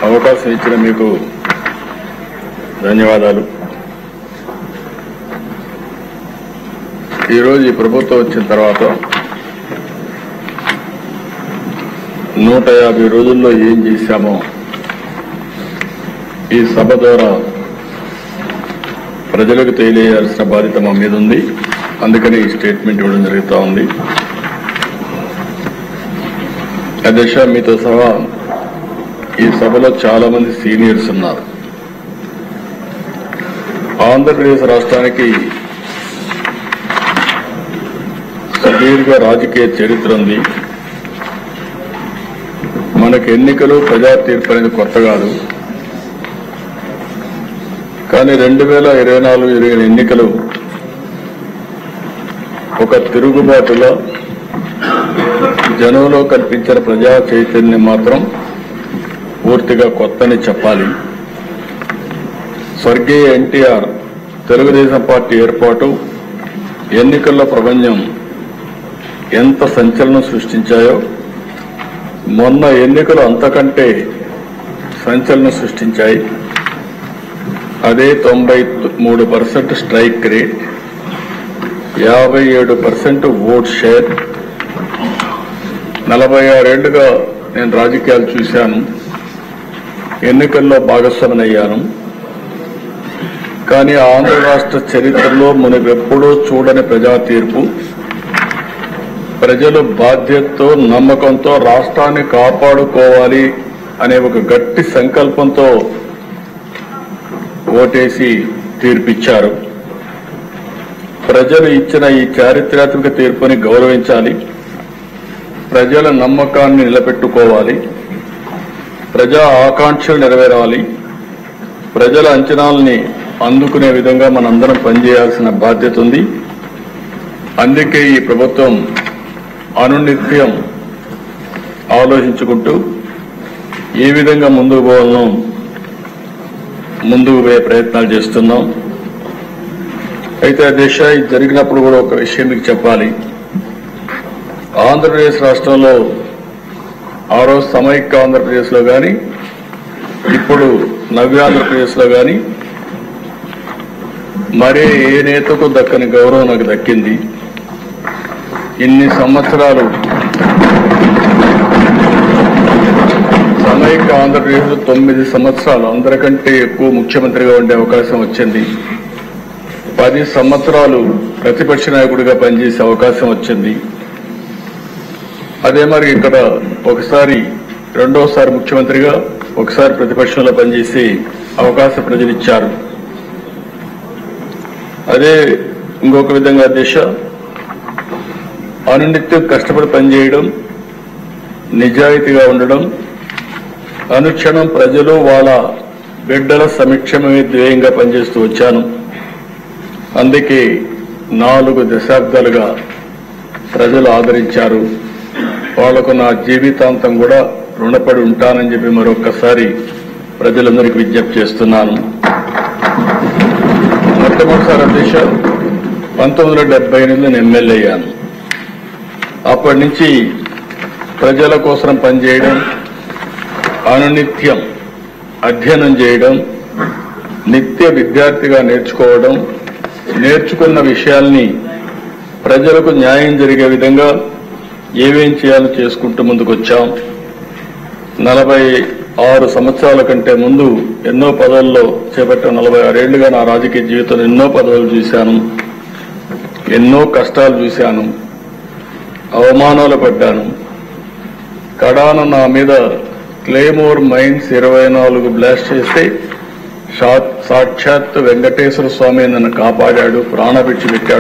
అవకాశం ఇచ్చిన మీకు ధన్యవాదాలు. ఈరోజు ఈ ప్రభుత్వం వచ్చిన తర్వాత 150 రోజుల్లో ఏం చేశామో ఈ సభ ద్వారా ప్రజలకు తెలియజేయాల్సిన బాధ్యత మా మీద ఉంది. అందుకని ఈ స్టేట్మెంట్ ఇవ్వడం జరుగుతూ ఉంది. అధ్యక్ష, మీతో సహా ఈ సభలో చాలా మంది సీనియర్స్ ఉన్నారు. ఆంధ్రప్రదేశ్ రాష్ట్రానికి సుదీర్ఘ రాజకీయ చరిత్ర ఉంది. మనకు ఎన్నికలు ప్రజా తీర్పు అనేది కొత్త కాదు. కానీ 2024 ఎన్నికలు ఒక తిరుగుబాటులో జనంలో కల్పించిన ప్రజా చైతన్యం మాత్రం పూర్తిగా కొత్తని చెప్పాలి. స్వర్గీయ ఎన్టీఆర్ తెలుగుదేశం పార్టీ ఏర్పాటు ఎన్నికల్లో ప్రపంచం ఎంత సంచలనం సృష్టించాయో మొన్న ఎన్నికలు అంతకంటే సంచలనం సృష్టించాయి. అదే 93% స్ట్రైక్ రేట్, 57% ఓట్ షేర్. 46 ఏళ్లుగా నేను రాజకీయాలు చూశాను, ఎన్నికల్లో భాగస్వామినయ్యాను. కానీ ఆంధ్ర రాష్ట్ర చరిత్రలో మునుపెప్పుడూ చూడని ప్రజా తీర్పు, ప్రజలు బాధ్యతతో నమ్మకంతో రాష్ట్రాన్ని కాపాడుకోవాలి అనే ఒక గట్టి సంకల్పంతో ఓటేసి తీర్పిచ్చారు. ప్రజలు ఇచ్చిన ఈ చారిత్రాత్మక తీర్పుని గౌరవించాలి, ప్రజల నమ్మకాన్ని నిలబెట్టుకోవాలి, ప్రజా ఆకాంక్షలు నెరవేరాలి, ప్రజల అంచనాలని అందుకునే విధంగా మనందరం పనిచేయాల్సిన బాధ్యత ఉంది. అందుకే ఈ ప్రభుత్వం అనునిత్యం ఆలోచించుకుంటూ ఏ విధంగా ముందుకు పోవాలనో ముందుకు పోయే ప్రయత్నాలు చేస్తున్నాం. అయితే అధ్యక్ష, ఇది జరిగినప్పుడు కూడా ఒక విషయం మీకు చెప్పాలి. ఆంధ్రప్రదేశ్ రాష్ట్రంలో ఆ రోజు సమైక్య ఆంధ్రప్రదేశ్లో కానీ ఇప్పుడు నవ్యాంధ్రప్రదేశ్లో కానీ మరే ఏ నేతకు దక్కని గౌరవం నాకు దక్కింది. ఇన్ని సంవత్సరాలు సమైక్య ఆంధ్రప్రదేశ్లో 9 సంవత్సరాలు అందరికంటే ఎక్కువ ముఖ్యమంత్రిగా ఉండే అవకాశం వచ్చింది. 10 సంవత్సరాలు ప్రతిపక్ష నాయకుడిగా పనిచేసే అవకాశం వచ్చింది. అదే మరి ఇక్కడ ఒకసారి రెండోసారి ముఖ్యమంత్రిగా, ఒకసారి ప్రతిపక్షంలో పనిచేసే అవకాశం ప్రజలు ఇచ్చారు. అదే ఇంకొక విధంగా దిశ అనునిత్యం కష్టపడి పనిచేయడం, నిజాయితీగా ఉండడం, అనుక్షణం ప్రజలు వాళ్ళ బిడ్డల సంక్షేమమే ధ్యేయంగా పనిచేస్తూ వచ్చాను. అందుకే 4 దశాబ్దాలుగా ప్రజలు ఆదరించారు. వాళ్లకు నా జీవితాంతం కూడా రుణపడి ఉంటానని చెప్పి మరొక్కసారి ప్రజలందరికీ విజ్ఞప్తి చేస్తున్నాను. మొట్టమొదటిసారి అధ్యక్ష 1978 నేను ఎమ్మెల్యే అయ్యాను. అప్పటి నుంచి ప్రజల కోసం పనిచేయడం, అనునిత్యం అధ్యయనం చేయడం, నిత్య విద్యార్థిగా నేర్చుకోవడం, నేర్చుకున్న విషయాల్ని ప్రజలకు న్యాయం జరిగే విధంగా ఏమేం చేయాలో చేసుకుంటూ ముందుకొచ్చాం. 46 సంవత్సరాల కంటే ముందు ఎన్నో పదవుల్లో చేపట్టిన 46 ఏళ్లుగా నా రాజకీయ జీవితంలో ఎన్నో పదవులు చూశాను, ఎన్నో కష్టాలు చూశాను, అవమానాలు పడ్డాను. కడాన నా మీద క్లేమోర్ మైన్స్ 24 బ్లాస్ట్ చేస్తే సాక్షాత్ వెంకటేశ్వర స్వామి నన్ను కాపాడాడు, ప్రాణభిక్ష పెట్టాడు.